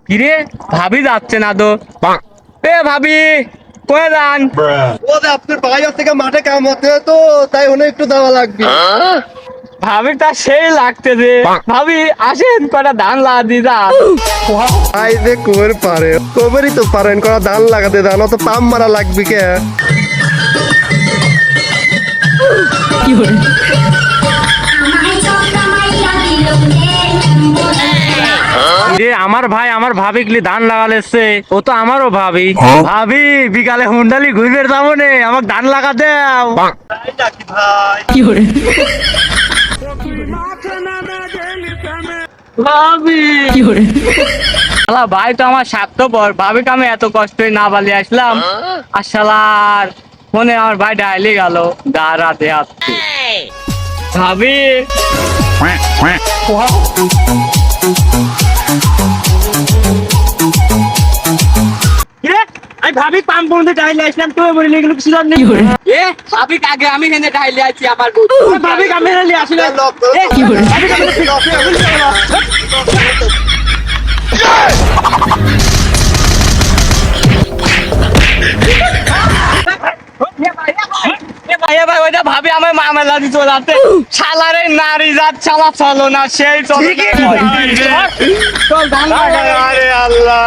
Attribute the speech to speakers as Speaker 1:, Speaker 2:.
Speaker 1: কিরে ভাবি যাচ্ছে না তো। এ ভাবি কয়ে যান?
Speaker 2: ও যে আপনার ভাই থেকে মাঠে কাম হতে তো তাই উনি একটু দেওয়া লাগবে।
Speaker 1: ভাবি তা সেই লাগতেছে। ভাবি আসেন কটা ধান লাগা দিয়ে যান।
Speaker 2: ভাই যে কুবের পারে কুবেরই তো পারেন করা ধান লাগাতে ধান অত পাম মারা লাগবে কে?
Speaker 1: রে আমার ভাই আমার ভাবি গলি ধান লাগালেছে, ও তো আমারও ভাবি। ভাবি বিকালে হুন্ডালি ঘুরবে যাবো নে, আমাকে ধান লাগা দাও। ভাবি শালা ভাই তো আমার স্বার্থপর, ভাবিকে আমি এত কষ্টে না পালিয়ে আসলাম। আর শালার ফোনে আমার ভাই ডাইলে গেল দাঁড়াতে আসছে। ভাবি আমি ভাবি পাম বন্ধে ডাইলে আসলাম, তুই বলি এগুলো কিছু জানি এ ভাবি আগে আমি হেনে ডাইলে আছি আমার ভাবি আমি হেনে আসলে ভাবি আমার মামেলা দিত যাতে শালারে নারী জাত চালা চলো না সেই চল ধান লাগা। আরে আল্লাহ।